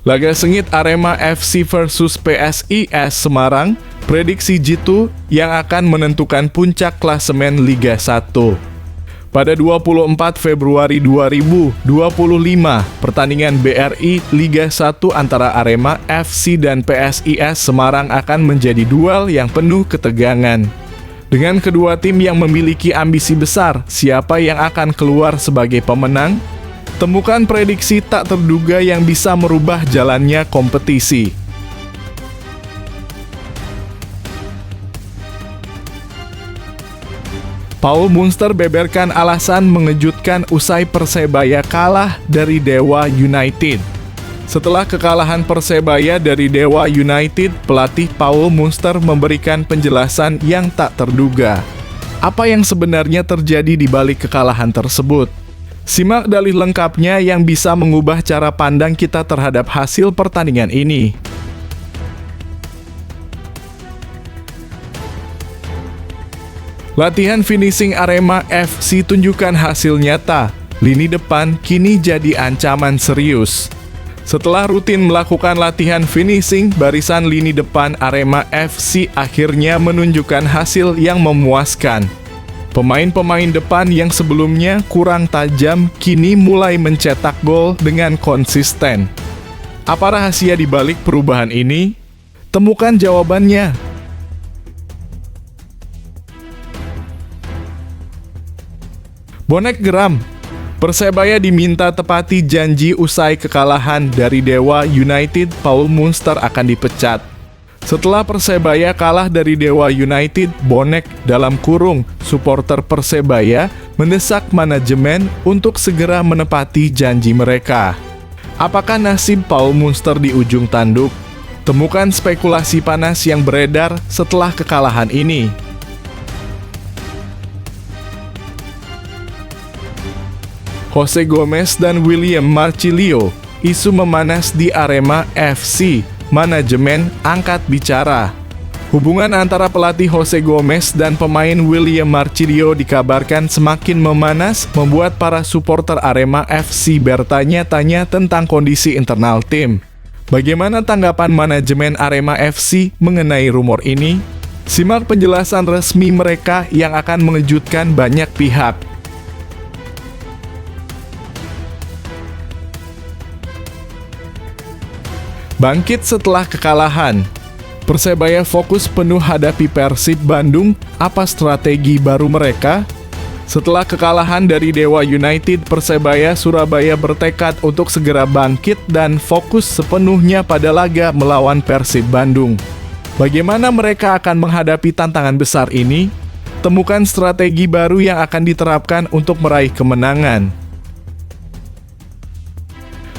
Laga sengit Arema FC versus PSIS Semarang, prediksi Jitu yang akan menentukan puncak klasemen Liga 1. Pada 24 Februari 2025, pertandingan BRI Liga 1 antara Arema FC dan PSIS Semarang akan menjadi duel yang penuh ketegangan. Dengan kedua tim yang memiliki ambisi besar, siapa yang akan keluar sebagai pemenang? Temukan prediksi tak terduga yang bisa merubah jalannya kompetisi. Paul Munster beberkan alasan mengejutkan usai Persebaya kalah dari Dewa United. Setelah kekalahan Persebaya dari Dewa United, pelatih Paul Munster memberikan penjelasan yang tak terduga. Apa yang sebenarnya terjadi di balik kekalahan tersebut? Simak dalih lengkapnya yang bisa mengubah cara pandang kita terhadap hasil pertandingan ini. Latihan finishing Arema FC tunjukkan hasil nyata. Lini depan kini jadi ancaman serius. Setelah rutin melakukan latihan finishing, barisan lini depan Arema FC akhirnya menunjukkan hasil yang memuaskan. Pemain-pemain depan yang sebelumnya kurang tajam kini mulai mencetak gol dengan konsisten. Apa rahasia di balik perubahan ini? Temukan jawabannya. Bonek geram. Persebaya diminta tepati janji usai kekalahan dari Dewa United, Paul Munster akan dipecat. Setelah Persebaya kalah dari Dewa United, bonek dalam kurung supporter Persebaya mendesak manajemen untuk segera menepati janji mereka. Apakah nasib Paul Munster di ujung tanduk? Temukan spekulasi panas yang beredar setelah kekalahan ini. Jose Gomez dan William Marcilio, isu memanas di Arema FC. Manajemen angkat bicara. Hubungan antara pelatih Jose Gomez dan pemain William Marcilio dikabarkan semakin memanas, membuat para supporter Arema FC bertanya-tanya tentang kondisi internal tim. Bagaimana tanggapan manajemen Arema FC mengenai rumor ini? Simak penjelasan resmi mereka yang akan mengejutkan banyak pihak. Bangkit setelah kekalahan. Persebaya fokus penuh hadapi Persib Bandung. Apa strategi baru mereka? Setelah kekalahan dari Dewa United, Persebaya Surabaya bertekad untuk segera bangkit dan fokus sepenuhnya pada laga melawan Persib Bandung. Bagaimana mereka akan menghadapi tantangan besar ini? Temukan strategi baru yang akan diterapkan untuk meraih kemenangan.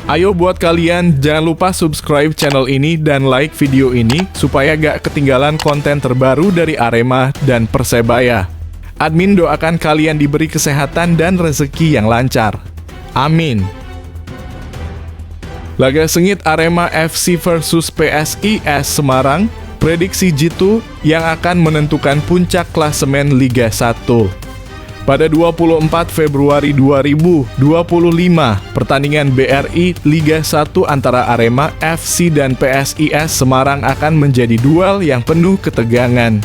Ayo buat kalian, jangan lupa subscribe channel ini dan like video ini supaya gak ketinggalan konten terbaru dari Arema dan Persebaya. Admin doakan kalian diberi kesehatan dan rezeki yang lancar. Amin. Laga sengit Arema FC versus PSIS Semarang, prediksi Jitu yang akan menentukan puncak klasemen Liga 1. Pada 24 Februari 2025, pertandingan BRI Liga 1 antara Arema FC dan PSIS Semarang akan menjadi duel yang penuh ketegangan.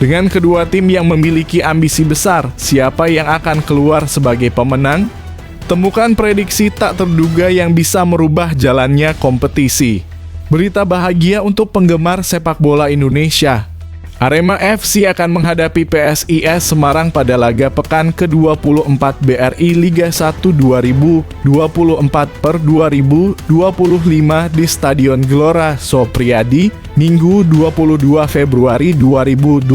Dengan kedua tim yang memiliki ambisi besar, siapa yang akan keluar sebagai pemenang? Temukan prediksi tak terduga yang bisa merubah jalannya kompetisi. Berita bahagia untuk penggemar sepak bola Indonesia. Arema FC akan menghadapi PSIS Semarang pada laga pekan ke-24 BRI Liga 1 2024/2025 di Stadion Gelora Sopriadi, Minggu 22 Februari 2025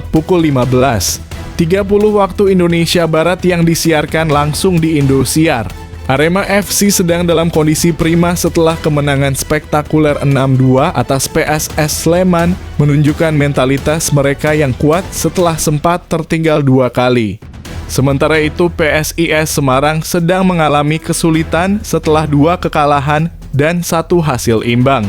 pukul 15.30 waktu Indonesia Barat yang disiarkan langsung di Indosiar. Arema FC sedang dalam kondisi prima setelah kemenangan spektakuler 6-2 atas PSS Sleman, menunjukkan mentalitas mereka yang kuat setelah sempat tertinggal 2 kali. Sementara itu PSIS Semarang sedang mengalami kesulitan setelah 2 kekalahan dan 1 hasil imbang.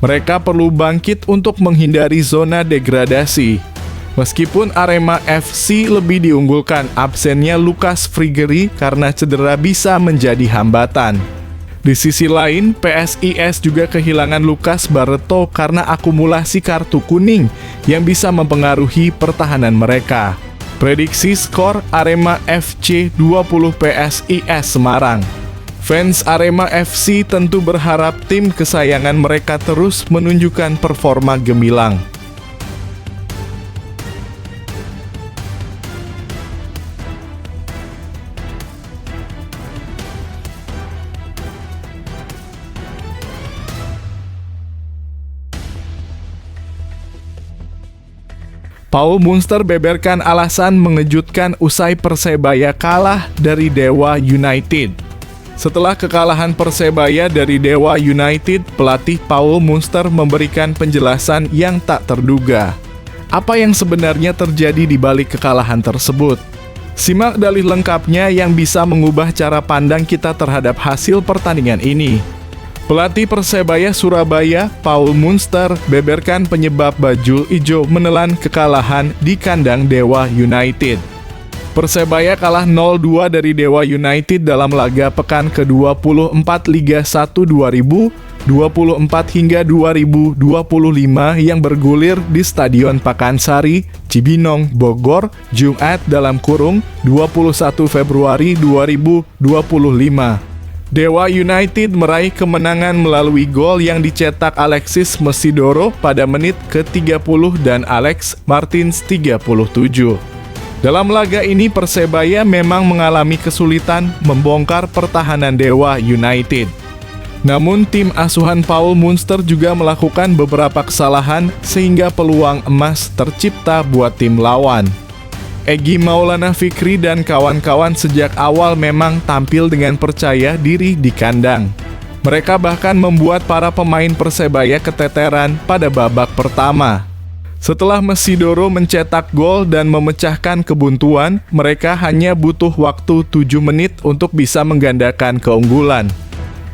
Mereka perlu bangkit untuk menghindari zona degradasi. Meskipun Arema FC lebih diunggulkan, absennya Lucas Frigeri karena cedera bisa menjadi hambatan. Di sisi lain, PSIS juga kehilangan Lucas Barreto karena akumulasi kartu kuning yang bisa mempengaruhi pertahanan mereka. Prediksi skor Arema FC 20 PSIS Semarang. Fans Arema FC tentu berharap tim kesayangan mereka terus menunjukkan performa gemilang. Paul Munster beberkan alasan mengejutkan usai Persebaya kalah dari Dewa United. Setelah kekalahan Persebaya dari Dewa United, pelatih Paul Munster memberikan penjelasan yang tak terduga. Apa yang sebenarnya terjadi di balik kekalahan tersebut? Simak dalih lengkapnya yang bisa mengubah cara pandang kita terhadap hasil pertandingan ini. Pelatih Persebaya Surabaya, Paul Munster, beberkan penyebab bajul ijo menelan kekalahan di kandang Dewa United. Persebaya kalah 0-2 dari Dewa United dalam laga pekan ke-24 Liga 1 2024 hingga 2025 yang bergulir di Stadion Pakansari, Cibinong, Bogor, Jumat (21 Februari 2025). Dewa United meraih kemenangan melalui gol yang dicetak Alexis Mesidoro pada menit ke-30 dan Alex Martins 37. Dalam laga ini Persebaya memang mengalami kesulitan membongkar pertahanan Dewa United. Namun tim asuhan Paul Munster juga melakukan beberapa kesalahan sehingga peluang emas tercipta buat tim lawan. Egy Maulana Fikri dan kawan-kawan sejak awal memang tampil dengan percaya diri di kandang. Mereka bahkan membuat para pemain Persebaya keteteran pada babak pertama. Setelah Mesidoro mencetak gol dan memecahkan kebuntuan, mereka hanya butuh waktu 7 menit untuk bisa menggandakan keunggulan.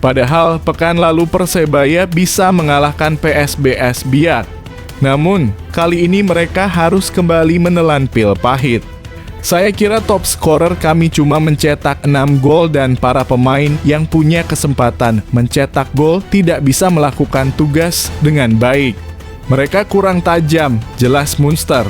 Padahal pekan lalu Persebaya bisa mengalahkan PSBS Biak. Namun, kali ini mereka harus kembali menelan pil pahit. Saya kira top scorer kami cuma mencetak 6 gol dan para pemain yang punya kesempatan mencetak gol tidak bisa melakukan tugas dengan baik. Mereka kurang tajam, jelas Munster.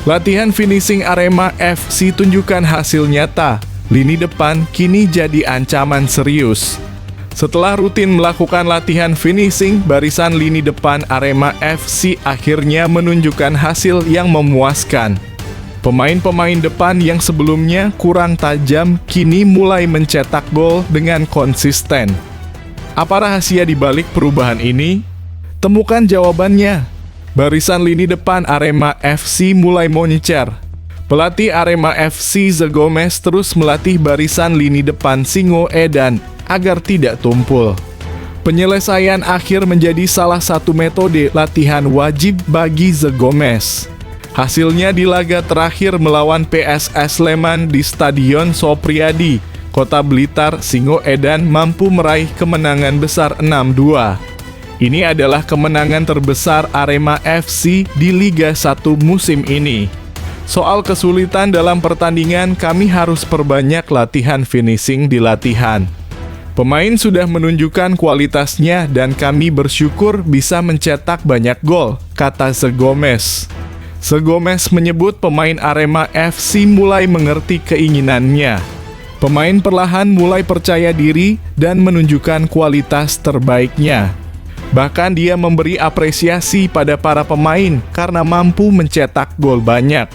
Latihan finishing Arema FC tunjukkan hasil nyata. Lini depan kini jadi ancaman serius. Setelah rutin melakukan latihan finishing, barisan lini depan Arema FC akhirnya menunjukkan hasil yang memuaskan. Pemain-pemain depan yang sebelumnya kurang tajam kini mulai mencetak gol dengan konsisten. Apa rahasia di balik perubahan ini? Temukan jawabannya. Barisan lini depan Arema FC mulai moncer. Pelatih Arema FC The Gomez terus melatih barisan lini depan Singo Edan agar tidak tumpul. Penyelesaian akhir menjadi salah satu metode latihan wajib bagi The Gomez. Hasilnya di laga terakhir melawan PSS Sleman di Stadion Sopriadi, Kota Blitar, Singo Edan mampu meraih kemenangan besar 6-2. Ini adalah kemenangan terbesar Arema FC di Liga 1 musim ini. Soal kesulitan dalam pertandingan, kami harus perbanyak latihan finishing di latihan. Pemain sudah menunjukkan kualitasnya dan kami bersyukur bisa mencetak banyak gol, kata The Gomez. The Gomez menyebut pemain Arema FC mulai mengerti keinginannya. Pemain perlahan mulai percaya diri dan menunjukkan kualitas terbaiknya. Bahkan dia memberi apresiasi pada para pemain karena mampu mencetak gol banyak.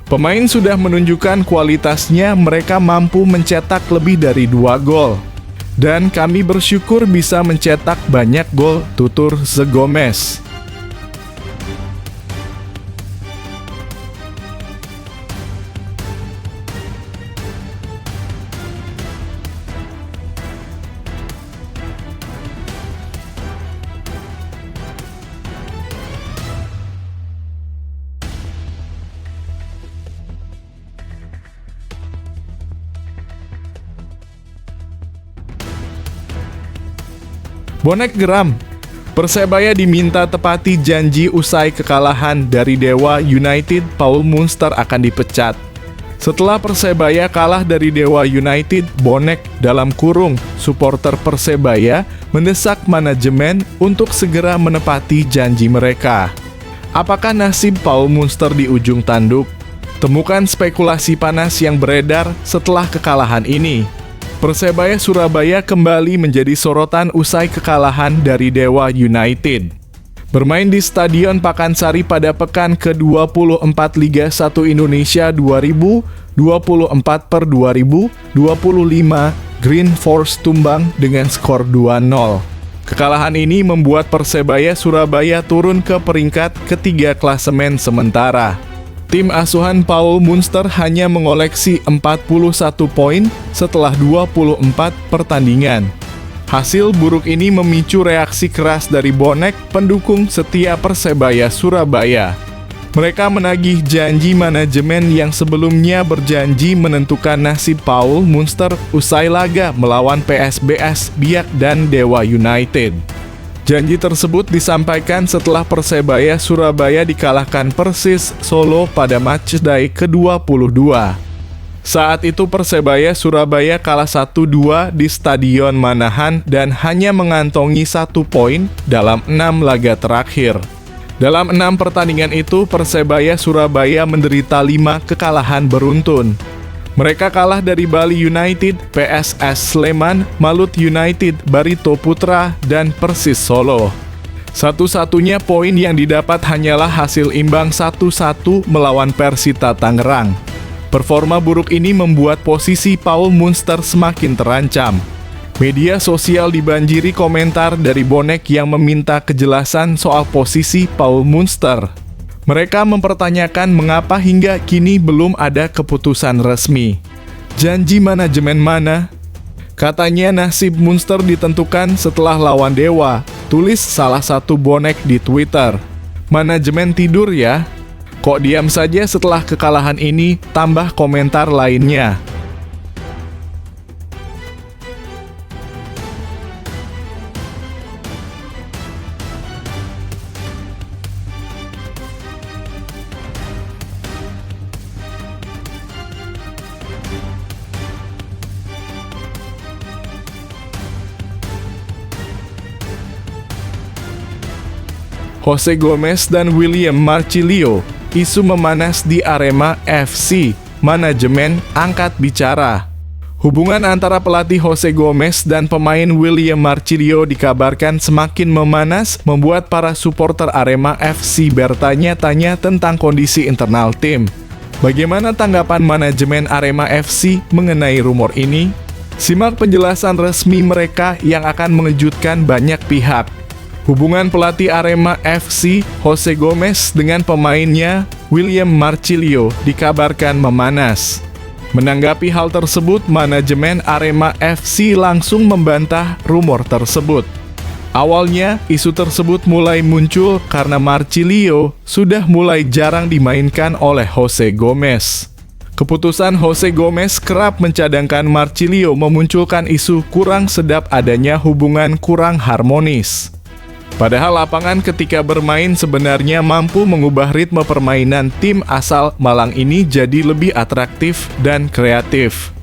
Pemain sudah menunjukkan kualitasnya, mereka mampu mencetak lebih dari 2 gol. Dan kami bersyukur bisa mencetak banyak gol, tutur The Gomez. Bonek geram. Persebaya diminta tepati janji usai kekalahan dari Dewa United, Paul Munster akan dipecat. Setelah Persebaya kalah dari Dewa United, bonek dalam kurung supporter Persebaya mendesak manajemen untuk segera menepati janji mereka. Apakah nasib Paul Munster di ujung tanduk? Temukan spekulasi panas yang beredar setelah kekalahan ini. Persebaya Surabaya kembali menjadi sorotan usai kekalahan dari Dewa United. Bermain di Stadion Pakansari pada pekan ke-24 Liga 1 Indonesia 2024/2025, Green Force tumbang dengan skor 2-0. Kekalahan ini membuat Persebaya Surabaya turun ke peringkat ketiga klasemen sementara. Tim asuhan Paul Munster hanya mengoleksi 41 poin setelah 24 pertandingan. Hasil buruk ini memicu reaksi keras dari bonek pendukung setia Persebaya Surabaya. Mereka menagih janji manajemen yang sebelumnya berjanji menentukan nasib Paul Munster usai laga melawan PSBS Biak dan Dewa United. Janji tersebut disampaikan setelah Persebaya Surabaya dikalahkan Persis Solo pada matchday ke-22. Saat itu Persebaya Surabaya kalah 1-2 di Stadion Manahan dan hanya mengantongi 1 poin dalam 6 laga terakhir. Dalam 6 pertandingan itu, Persebaya Surabaya menderita 5 kekalahan beruntun. Mereka kalah dari Bali United, PSS Sleman, Malut United, Barito Putra, dan Persis Solo. Satu-satunya poin yang didapat hanyalah hasil imbang 1-1 melawan Persita Tangerang. Performa buruk ini membuat posisi Paul Munster semakin terancam. Media sosial dibanjiri komentar dari bonek yang meminta kejelasan soal posisi Paul Munster. Mereka mempertanyakan mengapa hingga kini belum ada keputusan resmi. Janji manajemen mana? Katanya nasib Munster ditentukan setelah lawan Dewa, tulis salah satu bonek di Twitter. Manajemen tidur ya? Kok diam saja setelah kekalahan ini, tambah komentar lainnya. Jose Gomez dan William Marcilio, isu memanas di Arema FC, manajemen angkat bicara. Hubungan antara pelatih Jose Gomez dan pemain William Marcilio dikabarkan semakin memanas, membuat para supporter Arema FC bertanya-tanya tentang kondisi internal tim. Bagaimana tanggapan manajemen Arema FC mengenai rumor ini? Simak penjelasan resmi mereka yang akan mengejutkan banyak pihak. Hubungan pelatih Arema FC, Jose Gomez, dengan pemainnya, William Marcilio, dikabarkan memanas. Menanggapi hal tersebut, manajemen Arema FC langsung membantah rumor tersebut. Awalnya, isu tersebut mulai muncul karena Marcilio sudah mulai jarang dimainkan oleh Jose Gomez. Keputusan Jose Gomez kerap mencadangkan Marcilio memunculkan isu kurang sedap adanya hubungan kurang harmonis. Padahal lapangan ketika bermain sebenarnya mampu mengubah ritme permainan tim asal Malang ini jadi lebih atraktif dan kreatif.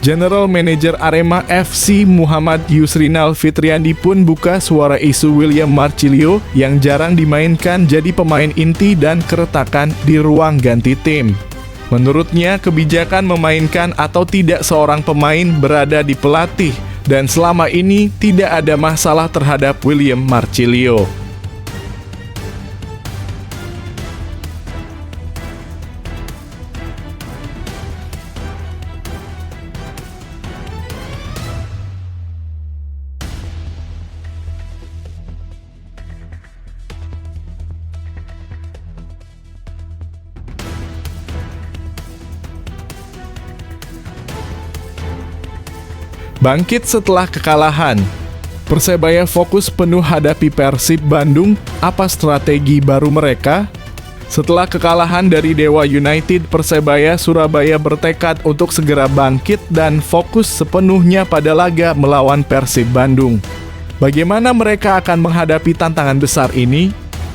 General Manager Arema FC Muhammad Yusrinal Fitriandi pun buka suara isu William Marcilio yang jarang dimainkan jadi pemain inti dan keretakan di ruang ganti tim. Menurutnya, kebijakan memainkan atau tidak seorang pemain berada di pelatih, dan selama ini tidak ada masalah terhadap William Marcilio. Bangkit setelah kekalahan. Persebaya fokus penuh hadapi Persib Bandung, apa strategi baru mereka? Setelah kekalahan dari Dewa United, Persebaya Surabaya bertekad untuk segera bangkit dan fokus sepenuhnya pada laga melawan Persib Bandung. Bagaimana mereka akan menghadapi tantangan besar ini?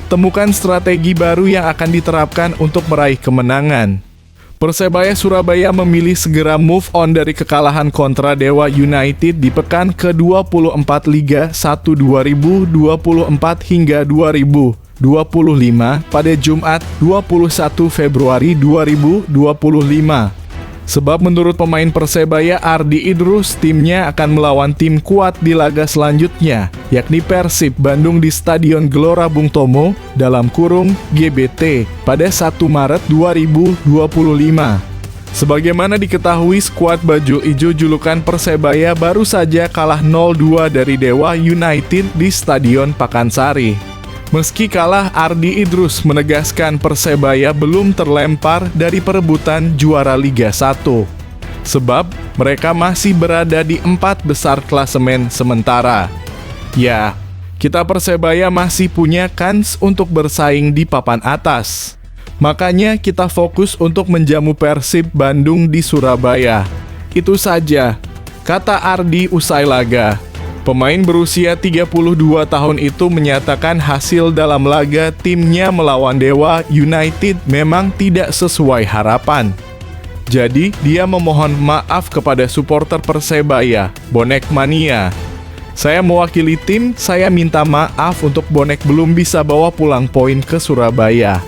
Temukan strategi baru yang akan diterapkan untuk meraih kemenangan. Persebaya Surabaya memilih segera move on dari kekalahan kontra Dewa United di pekan ke-24 Liga 1 2024 hingga 2025 pada Jumat 21 Februari 2025. Sebab menurut pemain Persebaya Ardi Idrus, timnya akan melawan tim kuat di laga selanjutnya, yakni Persib Bandung di Stadion Gelora Bung Tomo (GBT) pada 1 Maret 2025. Sebagaimana diketahui, skuad baju ijo julukan Persebaya baru saja kalah 0-2 dari Dewa United di Stadion Pakansari. Meski kalah, Ardi Idrus menegaskan Persebaya belum terlempar dari perebutan juara Liga 1. Sebab mereka masih berada di 4 besar klasemen sementara. Ya, kita Persebaya masih punya kans untuk bersaing di papan atas. Makanya kita fokus untuk menjamu Persib Bandung di Surabaya. Itu saja, kata Ardi usai laga. Pemain berusia 32 tahun itu menyatakan hasil dalam laga timnya melawan Dewa United memang tidak sesuai harapan. Jadi, dia memohon maaf kepada supporter Persebaya, Bonek Mania. Saya mewakili tim, saya minta maaf untuk bonek belum bisa bawa pulang poin ke Surabaya.